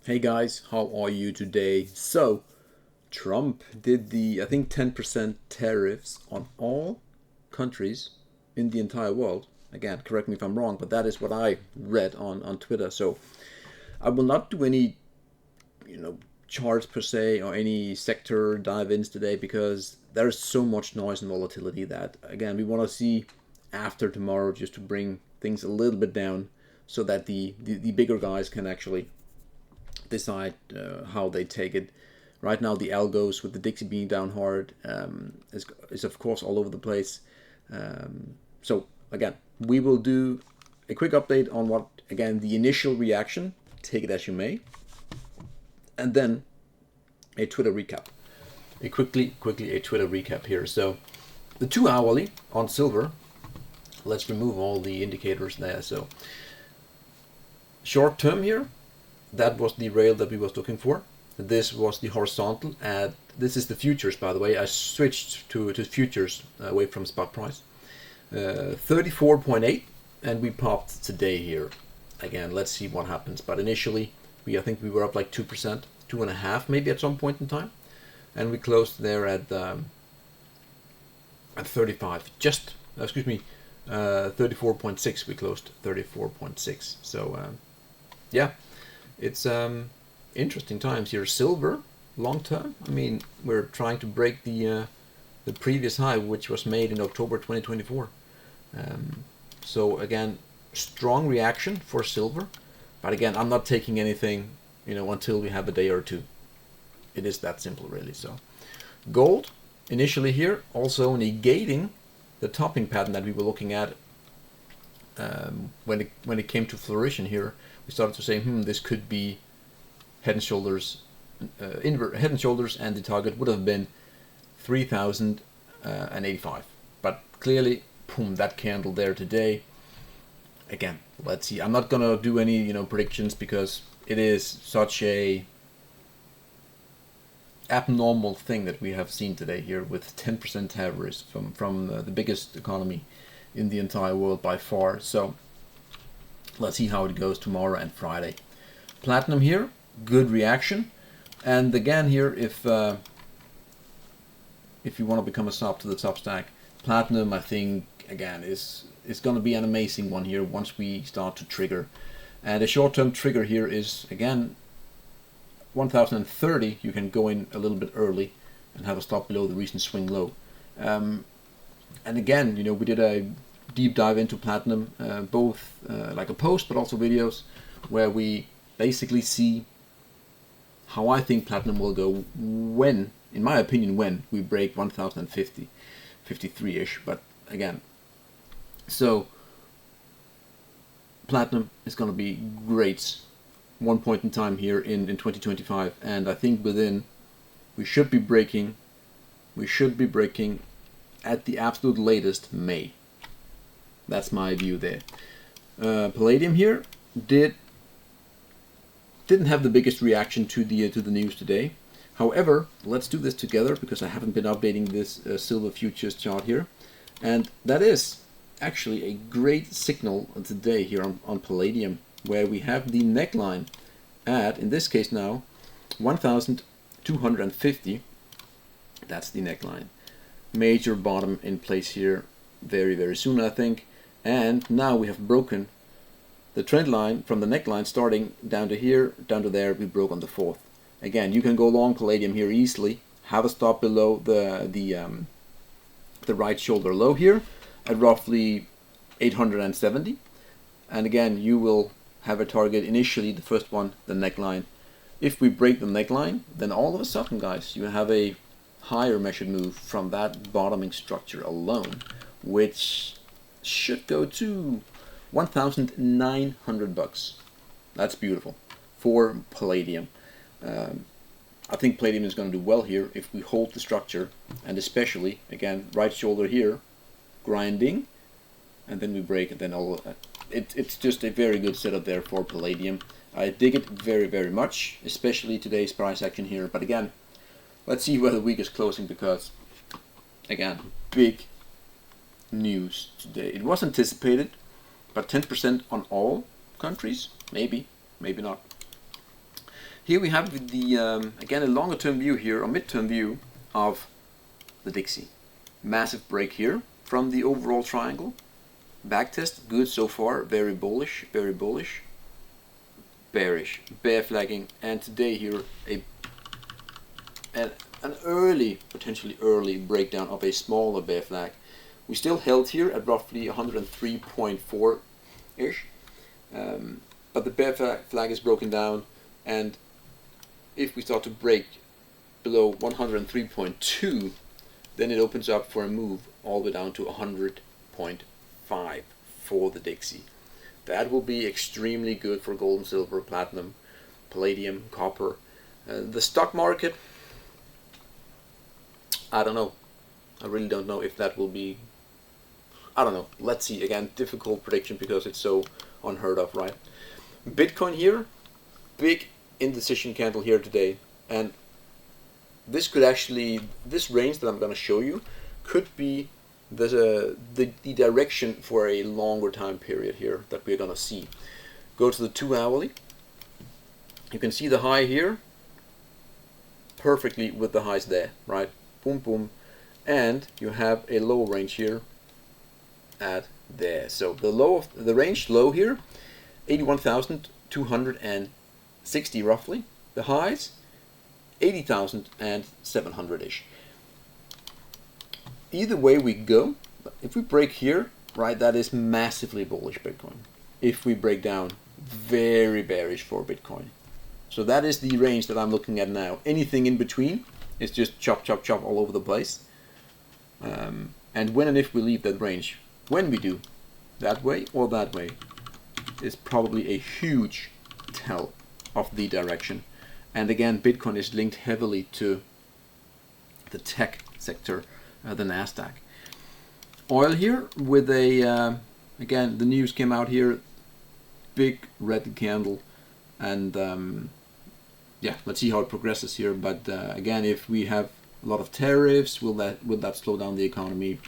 Hey guys, how are you today? So, Trump did the, I think, 10% tariffs on all countries in the entire world. Again, correct me if I'm wrong, but that is what I read on Twitter. So, I will not do any, you know, charts per se or any sector dive-ins today because there's so much noise and volatility that, again, we want to see after tomorrow just to bring things a little bit down so that the bigger guys can actually decide how they take it. Right now, the algos with the Dixie being down hard is of course all over the place. So again, we will do a quick update on what again the initial reaction. Take it as you may, and then a Twitter recap. Quickly a Twitter recap here. So the 2 hourly on silver. Let's remove all the indicators there. So short term here, that was the rail that we was looking for. This was the horizontal, and this is the futures, by the way. I switched to futures away from spot price. 34.8, and we popped today here. Again, let's see what happens. But initially, I think we were up like 2%, 2.5 maybe at some point in time, and we closed there at 35. Just 34.6. We closed 34.6. So yeah. It's interesting times here. Silver, long term. I mean, we're trying to break the previous high, which was made in October 2024. So again, strong reaction for silver, but again, I'm not taking anything, until we have a day or two. It is that simple, really. So, gold initially here, also negating the topping pattern that we were looking at when it came to flourishing here. We started to say, this could be head and shoulders, head and shoulders, and the target would have been 3,085. But clearly, boom, that candle there today. Again, let's see. I'm not gonna do any predictions because it is such a abnormal thing that we have seen today here with 10% tariffs from the biggest economy in the entire world by far. So let's see how it goes tomorrow and Friday. Platinum here, good reaction. And again here, if you want to become a sub to the top stack, platinum I think again is going to be an amazing one here once we start to trigger. And a short-term trigger here is again 1030. You can go in a little bit early and have a stop below the recent swing low. And again, we did a deep dive into platinum, both like a post but also videos where we basically see how I think platinum will go when, in my opinion, when we break 1050, 53-ish. But again, so platinum is going to be great one point in time here in 2025, and I think within we should be breaking at the absolute latest May. That's my view there. Palladium here didn't have the biggest reaction to the news today. However, let's do this together because I haven't been updating this silver futures chart here, and that is actually a great signal today here on Palladium, where we have the neckline at, in this case now, 1,250. That's the neckline. Major bottom in place here very, very soon, I think. And now we have broken the trend line from the neckline starting down to here, down to there. We broke on the 4th. Again, you can go long Palladium here easily. Have a stop below the right shoulder low here at roughly 870. And again, you will have a target initially, the first one, the neckline. If we break the neckline, then all of a sudden, guys, you have a higher measured move from that bottoming structure alone, which should go to 1,900 bucks. That's beautiful for Palladium. I think Palladium is going to do well here if we hold the structure, and especially again right shoulder here, grinding, and then we break, and then all. It's just a very good setup there for Palladium. I dig it very, very much, especially today's price action here. But again, let's see where the week is closing because, again, big news today. It was anticipated, but 10% on all countries? Maybe, maybe not. Here we have the, again, a longer term view here, or mid-term view of the Dixie. Massive break here from the overall triangle. Backtest, good so far, very bullish, bearish, bear flagging, and today here an early, potentially early breakdown of a smaller bear flag. We still held here at roughly 103.4-ish, but the bear flag is broken down, and if we start to break below 103.2, then it opens up for a move all the way down to 100.5 for the Dixie. That will be extremely good for gold and silver, platinum, palladium, copper. The stock market, I don't know. I really don't know if that will be, I don't know. Let's see. Again, difficult prediction because it's so unheard of, right? Bitcoin here, big indecision candle here today, and this could actually, this range that I'm going to show you could be the direction for a longer time period here that we're going to see. Go to the 2 hourly. You can see the high here perfectly with the highs there, right? Boom, boom. And you have a low range here at there. So the low of the range low here, 81,260 roughly. The highs, 80,700-ish. Either way we go, if we break here, right, that is massively bullish Bitcoin. If we break down, very bearish for Bitcoin. So that is the range that I'm looking at now. Anything in between is just chop, chop, chop all over the place. And when and if we leave that range, when we do, that way or that way, is probably a huge tell of the direction. And again, Bitcoin is linked heavily to the tech sector, the Nasdaq. Oil here with a, again, the news came out here, big red candle, and yeah, let's see how it progresses here. But again, if we have a lot of tariffs, will that slow down the economy?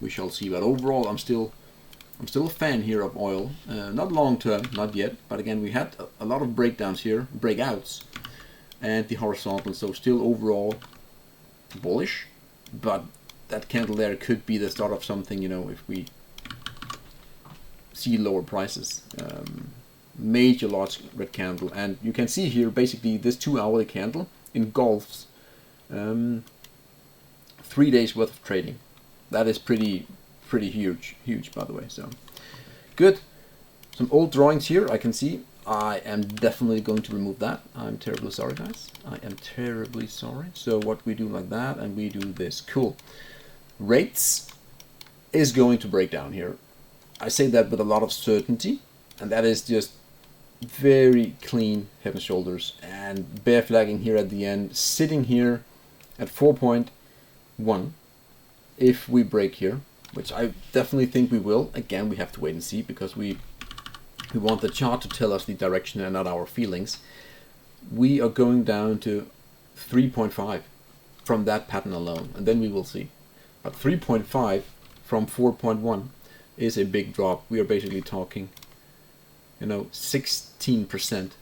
We shall see. But overall, I'm still a fan here of oil. Not long term, not yet. But again, we had a lot of breakdowns here, breakouts, and the horizontal. So still overall bullish. But that candle there could be the start of something, you know, if we see lower prices. Major large red candle, and you can see here basically this 2 hourly candle engulfs 3 days worth of trading. That is pretty huge by the way. So good. Some old drawings here I can see. I am definitely going to remove that. I'm terribly sorry, guys. I am terribly sorry. So what we do like that, and we do this. Cool. Rates is going to break down here. I say that with a lot of certainty, and that is just very clean head and shoulders, and bear flagging here at the end, sitting here at 4.1 if we break here, which I definitely think we will. Again, we have to wait and see because we want the chart to tell us the direction and not our feelings. We are going down to 3.5 from that pattern alone, and then we will see. But 3.5 from 4.1 is a big drop. We are basically talking, you know, 16%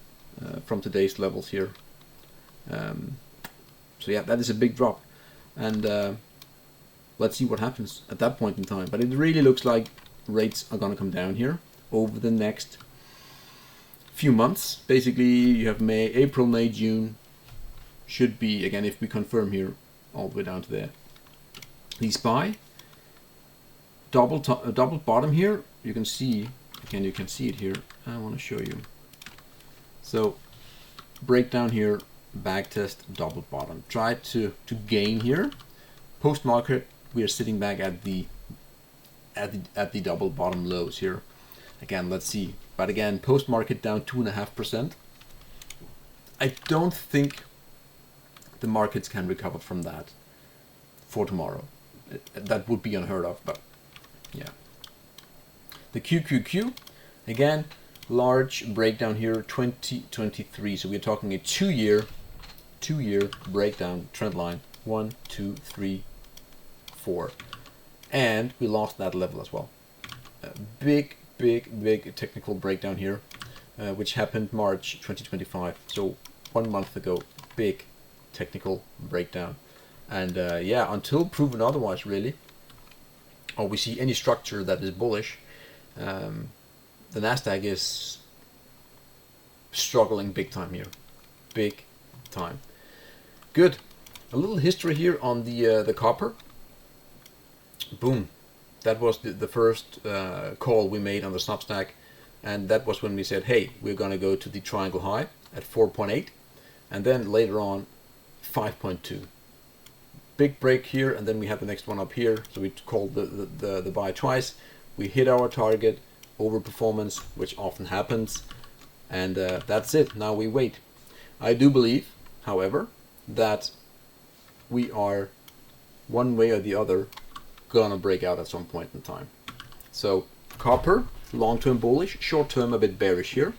from today's levels here. So yeah, that is a big drop, and let's see what happens at that point in time. But it really looks like rates are going to come down here over the next few months. Basically, you have April, May, June. Should be, again, if we confirm here, all the way down to there. The SPY, double bottom here. You can see, again, you can see it here. I want to show you. So, breakdown here, back test, double bottom. Try to gain here. Post market, we are sitting back at the double bottom lows here. Again, let's see. But again, post market down 2.5%. I don't think the markets can recover from that for tomorrow. That would be unheard of, but yeah. The QQQ, again, large breakdown here, 2023. So we're talking a two-year breakdown trend line. 1, 2, 3, 4, and we lost that level as well. Big technical breakdown here. which happened March 2025. So 1 month ago, big technical breakdown. And yeah, until proven otherwise, really, or we see any structure that is bullish, the Nasdaq is struggling big time here, big time. Good. A little history here on the copper. Boom. That was the first call we made on the Substack, and that was when we said, hey, we're going to go to the triangle high at 4.8, and then later on 5.2. Big break here, and then we have the next one up here. So we called the buy twice. We hit our target, overperformance, which often happens, and that's it. Now we wait. I do believe, however, that we are one way or the other gonna break out at some point in time. So copper, long-term bullish, short-term a bit bearish here.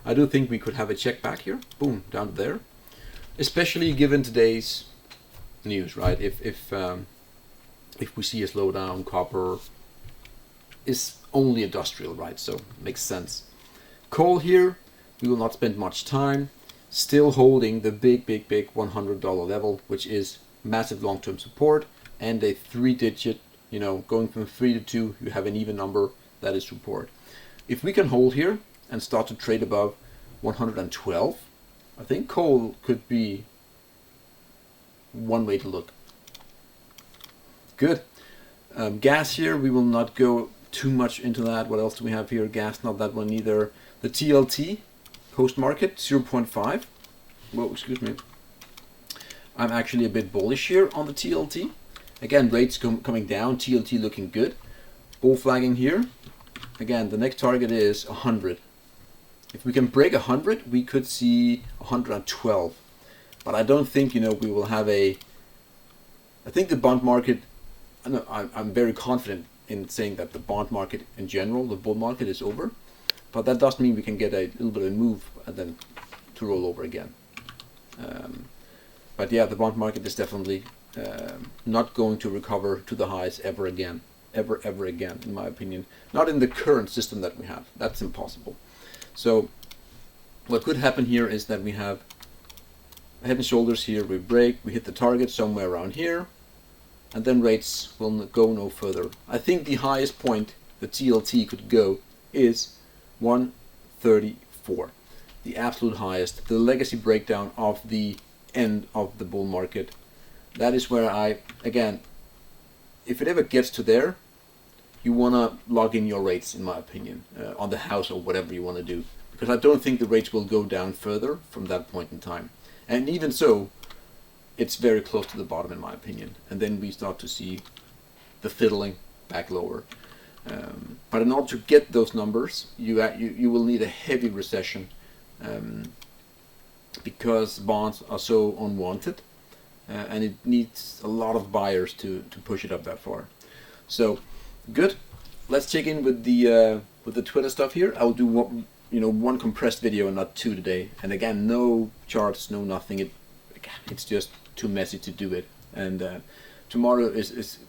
I do think we could have a check back here, boom, down to there, especially given today's news, right? If we see a slowdown, copper is only industrial, right? So makes sense. Coal here, we will not spend much time. Still holding the big $100 level, which is massive long-term support, and a 3-digit, you know, going from 3 to 2, you have an even number, that is support. If we can hold here and start to trade above 112, I think coal could be one way to look. Good. Gas here, we will not go too much into that. What else do we have here? Gas, not that one either. The TLT, post-market, 0.5. Whoa, excuse me. I'm actually a bit bullish here on the TLT. Again, rates coming down, TLT looking good. Bull flagging here. Again, the next target is 100. If we can break 100, we could see 112. But I don't think, you know, we will have a... I think the bond market... I'm very confident in saying that the bond market in general, the bull market is over. But that does mean we can get a little bit of a move and then to roll over again. But yeah, the bond market is definitely not going to recover to the highs ever again. Ever again, in my opinion. Not in the current system that we have. That's impossible. So what could happen here is that we have head and shoulders here, we break, we hit the target somewhere around here, and then rates will go no further. I think the highest point the TLT could go is 134, the absolute highest, the legacy breakdown of the end of the bull market. That is where I, again, if it ever gets to there, you want to log in your rates, in my opinion, on the house or whatever you want to do, because I don't think the rates will go down further from that point in time. And even so, it's very close to the bottom, in my opinion. And then we start to see the fiddling back lower. But in order to get those numbers, you will need a heavy recession, because bonds are so unwanted, and it needs a lot of buyers to push it up that far. So good. Let's check in with the Twitter stuff here. I'll do one compressed video and not two today. And again, no charts, no nothing. It's just too messy to do it. And tomorrow is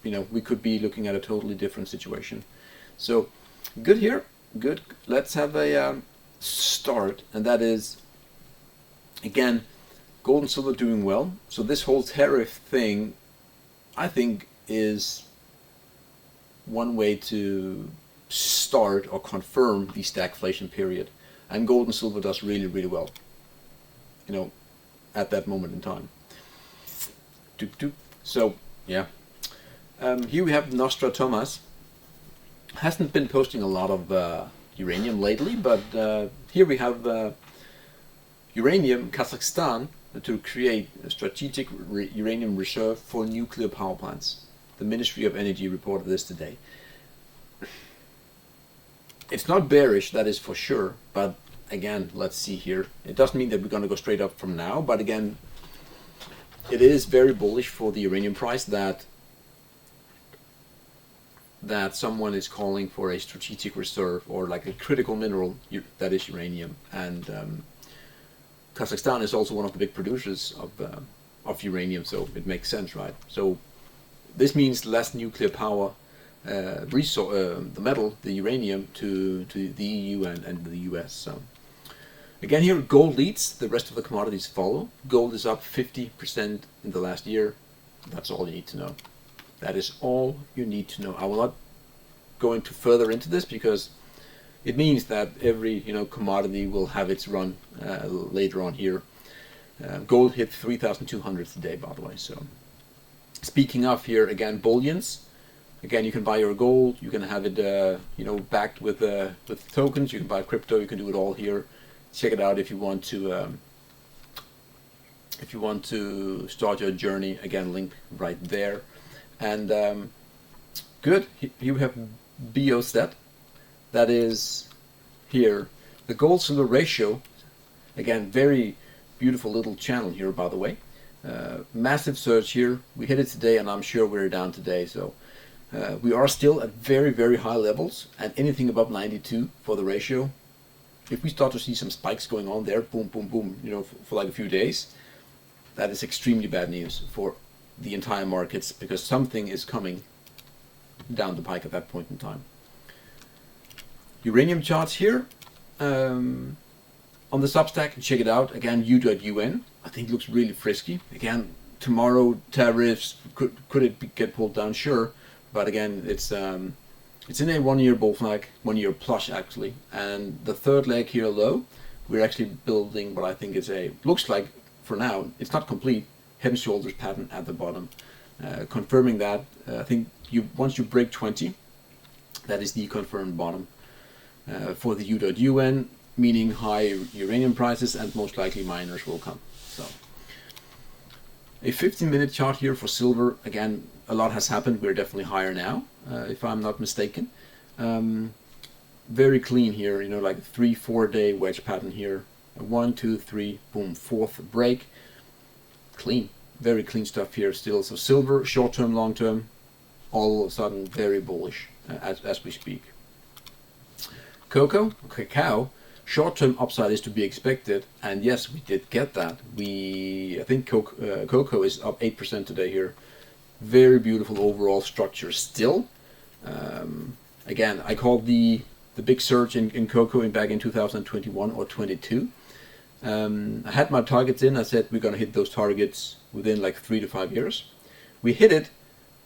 we could be looking at a totally different situation. So good here, good. Let's have a start, and that is, again, gold and silver doing well. So this whole tariff thing, I think, is one way to start or confirm the stagflation period, and gold and silver does really, really well, at that moment in time. So yeah, here we have Nostratomas. Hasn't been posting a lot of uranium lately, but here we have uranium, Kazakhstan, to create a strategic uranium reserve for nuclear power plants. The Ministry of Energy reported this today. It's not bearish, that is for sure, but again, let's see here. It doesn't mean that we're going to go straight up from now, but again, it is very bullish for the uranium price that someone is calling for a strategic reserve, or like a critical mineral that is uranium. And Kazakhstan is also one of the big producers of uranium, so it makes sense, right? So this means less nuclear power the metal, the uranium, to the EU and the US. So again here, gold leads, the rest of the commodities follow. Gold is up 50% in the last year. That's all you need to know. That is all you need to know. I will not go into further into this because it means that every commodity will have its run later on here. Gold hit 3,200 today, by the way. So speaking of here again, bullions. Again, you can buy your gold. You can have it backed with tokens. You can buy crypto. You can do it all here. Check it out if you want to start your journey. Again, link right there. And good. Here we have BOSET. That is here the gold silver ratio. Again, very beautiful little channel here, by the way. Massive surge here. We hit it today, and I'm sure we're down today. So we are still at very, very high levels, and anything above 92 for the ratio. If we start to see some spikes going on there, boom, boom, boom, for like a few days, that is extremely bad news for the entire markets, because something is coming down the pike at that point in time. Uranium charts here on the Substack. Check it out. Again, U.UN. I think looks really frisky. Again, tomorrow tariffs, could it get pulled down? Sure, but again, it's in a 1 year bull flag, 1 year plus actually. And the third leg here low, we're actually building what I think is looks like for now, it's not complete, head and shoulders pattern at the bottom, confirming that. I think once you break 20, that is the confirmed bottom for the U.UN, meaning high uranium prices, and most likely miners will come. So a 15-minute chart here for silver. Again, a lot has happened. We're definitely higher now, if I'm not mistaken. Very clean here, like 3-4 day wedge pattern here. 1, 2, 3, boom, fourth break. Clean, very clean stuff here still. So silver, short term, long term, all of a sudden very bullish as we speak. Cacao, short term upside is to be expected, and yes, we did get that. I think cocoa is up 8% today here. Very beautiful overall structure still. Again, I called the big surge in cocoa back in 2021 or 22. I had my targets in. I said we're going to hit those targets within like 3 to 5 years. We hit it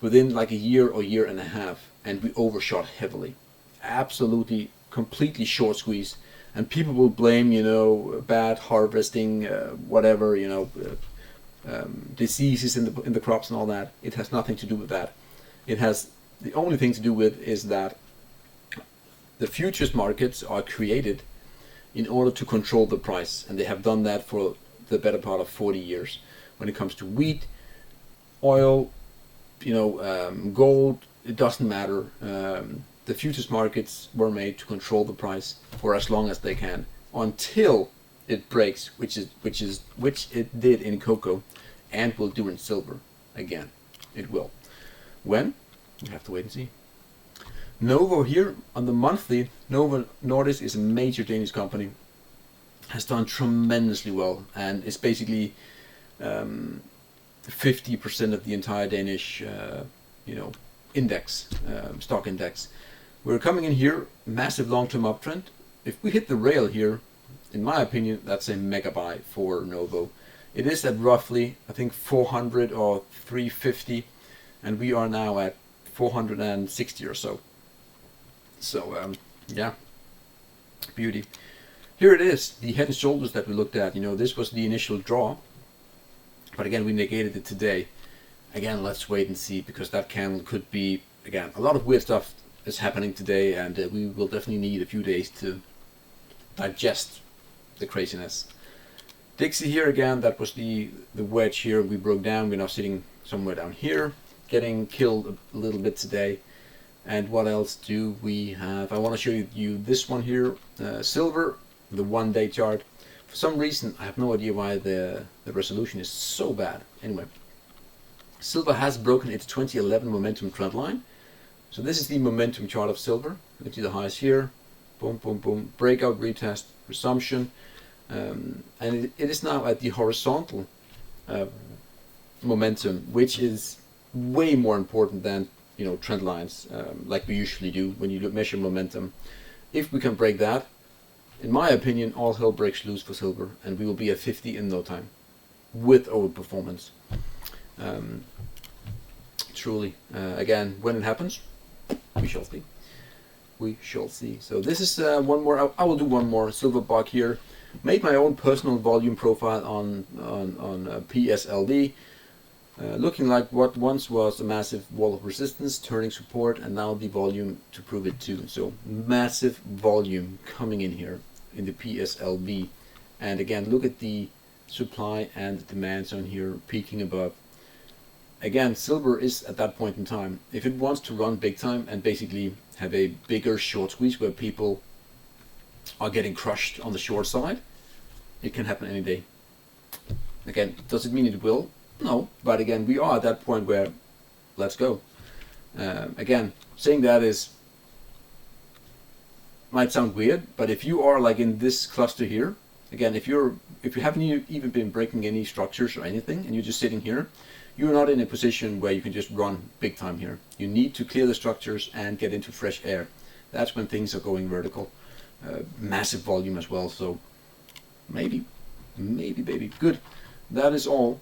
within like a year or year and a half, and we overshot heavily. Absolutely, completely short squeeze. And people will blame, bad harvesting, whatever, diseases in the crops and all that. It has nothing to do with that. The only thing to do with is that the futures markets are created in order to control the price, and they have done that for the better part of 40 years. When it comes to wheat, oil, gold, it doesn't matter. The futures markets were made to control the price for as long as they can, until it breaks, which it did in cocoa, and will do in silver again. It will. When? We have to wait and see. Novo here on the monthly. Novo Nordisk is a major Danish company, has done tremendously well, and is basically 50% of the entire Danish index, stock index. We're coming in here, massive long-term uptrend. If we hit the rail here, in my opinion, that's a mega buy for Novo. It is at roughly, I think, 400 or 350, and we are now at 460 or so. So yeah, beauty. Here it is, the head and shoulders that we looked at. This was the initial draw, but again, we negated it today. Again, let's wait and see, because that candle could be, again, a lot of weird stuff is happening today, and we will definitely need a few days to digest the craziness. Dixie here again, that was the wedge here we broke down. We're now sitting somewhere down here, getting killed a little bit today. And what else do we have? I want to show you this one here, silver, the 1 day chart. For some reason, I have no idea why the resolution is so bad. Anyway, silver has broken its 2011 momentum trend line. So this is the momentum chart of silver. You can see the highs here, boom, boom, boom, breakout, retest, resumption, and it is now at the horizontal momentum, which is way more important than trend lines like we usually do when you measure momentum. If we can break that, in my opinion, all hell breaks loose for silver, and we will be at 50 in no time with overperformance. Truly, again, when it happens, we shall see. We shall see. So this is one more. I will do one more silver bug here. Made my own personal volume profile on PSLV, looking like what once was a massive wall of resistance, turning support, and now the volume to prove it too. So massive volume coming in here in the PSLV, and again, look at the supply and demand zone here peaking above. Again, silver is at that point in time, if it wants to run big time and basically have a bigger short squeeze where people are getting crushed on the short side, it can happen any day. Again, does it mean it will? No, but again, we are at that point where let's go. Again, saying that is might sound weird, but if you are like in this cluster here, again, if you haven't even been breaking any structures or anything, and you're just sitting here, you're not in a position where you can just run big time here. You need to clear the structures and get into fresh air. That's when things are going vertical. Massive volume as well, so maybe baby. Good. That is all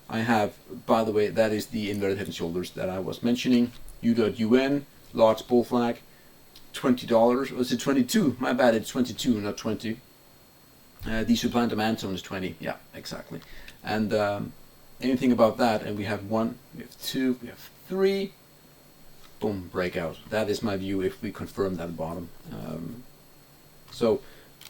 I have. By the way, that is the inverted head and shoulders that I was mentioning. U.UN, large bull flag, $20, or is it 22? My bad, it's 22, not 20. The supply and demand zone is 20. Yeah, exactly. And anything about that, and we have 1, we have 2, we have 3. Boom, breakout. That is my view if we confirm that bottom. So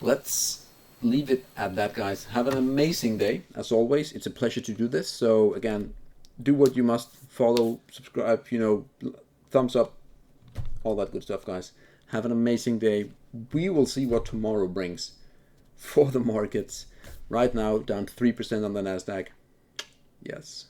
let's leave it at that, guys. Have an amazing day. As always, it's a pleasure to do this. So again, do what you must. Follow, subscribe, thumbs up, all that good stuff, guys. Have an amazing day. We will see what tomorrow brings for the markets. Right now, down 3% on the Nasdaq. Yes.